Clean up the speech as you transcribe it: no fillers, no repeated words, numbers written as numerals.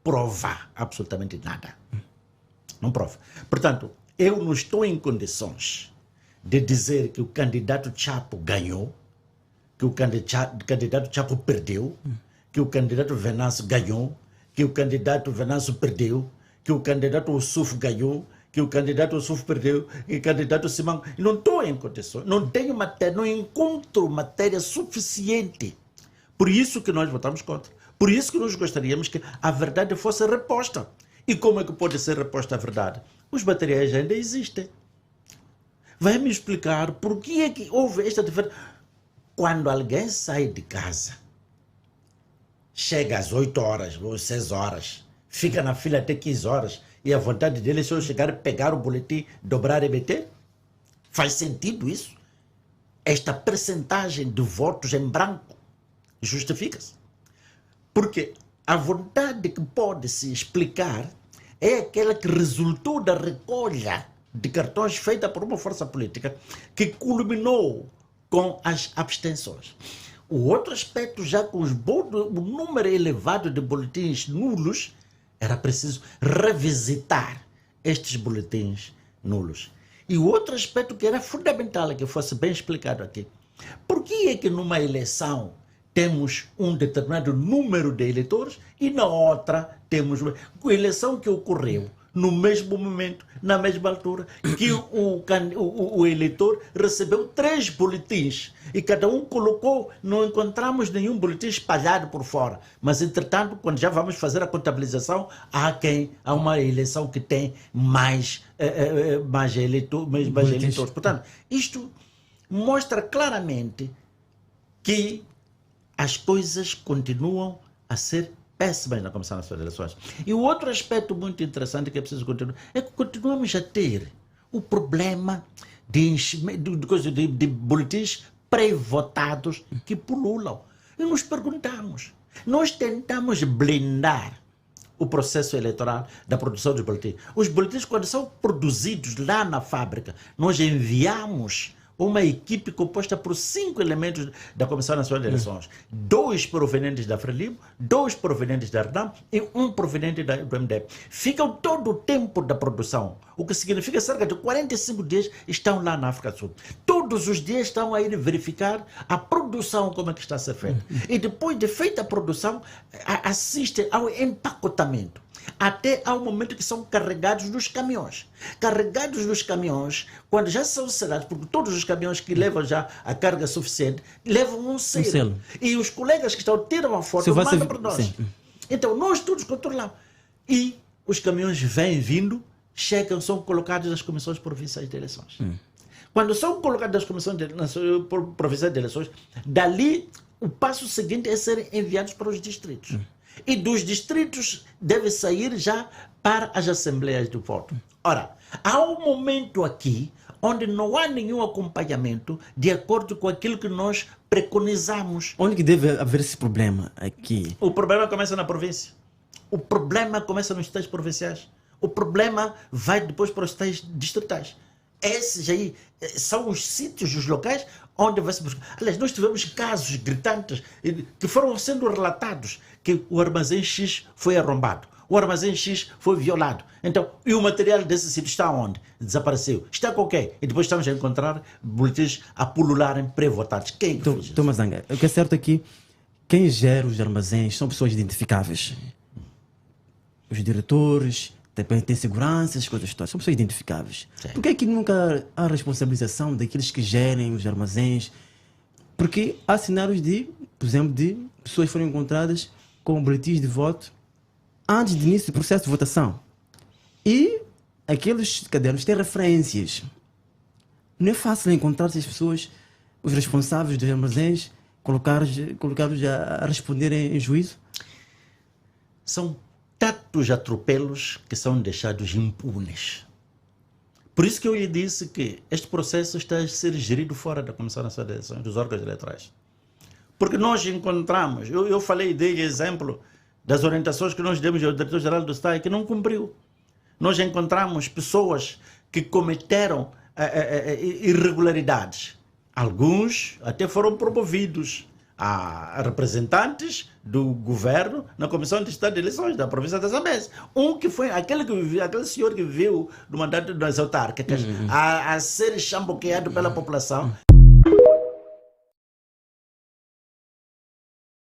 prova absolutamente nada. Não prova. Portanto, eu não estou em condições de dizer que o candidato Chapo ganhou, que o candidato Chapo perdeu, que o candidato Venâncio ganhou, que o candidato Venâncio perdeu, que o candidato Ossuf ganhou, que o candidato Ossuf perdeu, que o candidato Simão... Não estou em condições, não tenho matéria, não encontro matéria suficiente. Por isso que nós votamos contra. Por isso que nós gostaríamos que a verdade fosse reposta. E como é que pode ser reposta a verdade? Os materiais ainda existem. Vai me explicar por que é que houve esta diferença. Quando alguém sai de casa, chega às 8 horas ou 6 horas, fica na fila até 15 horas, e a vontade dele é só chegar, pegar o boletim, dobrar e meter? Faz sentido isso? Esta percentagem de votos em branco justifica-se. Porque a vontade que pode se explicar é aquela que resultou da recolha de cartões feita por uma força política que culminou com as abstenções. O outro aspecto, já com o número elevado de boletins nulos, era preciso revisitar estes boletins nulos. E o outro aspecto que era fundamental que fosse bem explicado aqui. Por que é que numa eleição temos um determinado número de eleitores e na outra temos uma eleição que ocorreu no mesmo momento, na mesma altura, que o eleitor recebeu 3 boletins e cada um colocou, não encontramos nenhum boletim espalhado por fora. Mas, entretanto, quando já vamos fazer a contabilização, há uma eleição que tem mais eleitores. Portanto, isto mostra claramente que as coisas continuam a ser péssimas na Comissão Nacional de Eleições. E o outro aspecto muito interessante que é preciso continuar é que continuamos a ter o problema de boletins pré-votados que pululam. E nos perguntamos, nós tentamos blindar o processo eleitoral da produção dos boletins. Os boletins, quando são produzidos lá na fábrica, nós enviamos uma equipe composta por 5 elementos da Comissão Nacional de Eleições. 2 provenientes da Frelimo, 2 provenientes da RENAM e 1 proveniente do MDB. Ficam todo o tempo da produção, o que significa cerca de 45 dias estão lá na África do Sul. Todos os dias estão a ir verificar a produção, como é que está a ser feita. E depois de feita a produção, assistem ao empacotamento. Até ao momento que são carregados nos caminhões. Carregados nos caminhões, quando já são selados, porque todos os caminhões que levam já a carga suficiente, levam um selo. E os colegas que estão tiram a foto, mandam para nós. Sim. Então, nós todos controlamos. E os caminhões vêm vindo, chegam, são colocados nas comissões provinciais de eleições. Quando são colocados nas comissões provinciais de eleições, dali, o passo seguinte é serem enviados para os distritos. E dos distritos deve sair já para as assembleias de voto. Ora, há um momento aqui onde não há nenhum acompanhamento de acordo com aquilo que nós preconizamos. Onde que deve haver esse problema aqui? O problema começa na província. O problema começa nos estados provinciais. O problema vai depois para os estados distritais. Esses aí são os sítios, os locais onde vai se buscar. Aliás, nós tivemos casos gritantes que foram sendo relatados que o armazém X foi arrombado, o armazém X foi violado. Então, e o material desse sítio está onde? Desapareceu. Está com quem? E depois estamos a encontrar boletins a pulularem pré-votados. Quem fez isso? Thomas Zanga, o que é certo aqui, quem gera os armazéns são pessoas identificáveis. Os diretores, tem segurança, as coisas todas, são pessoas identificáveis. Sim. Por que é que nunca há responsabilização daqueles que gerem os armazéns? Porque há cenários de, por exemplo, de pessoas foram encontradas com boletins de voto antes do início do processo de votação. E aqueles cadernos têm referências. Não é fácil encontrar essas pessoas, os responsáveis dos armazéns, colocá-los a responderem em juízo? São tantos atropelos que são deixados impunes. Por isso que eu lhe disse que este processo está a ser gerido fora da Comissão Nacional de Eleições, dos órgãos eleitorais. Porque nós encontramos, eu falei, dei exemplo das orientações que nós demos ao diretor-geral do Estado que não cumpriu. Nós encontramos pessoas que cometeram irregularidades. Alguns até foram promovidos, há representantes do governo na Comissão de Estado de Eleições da província da Zambésia. Um que foi aquele senhor que viu no mandato das autárquicas a ser chamboqueado pela população.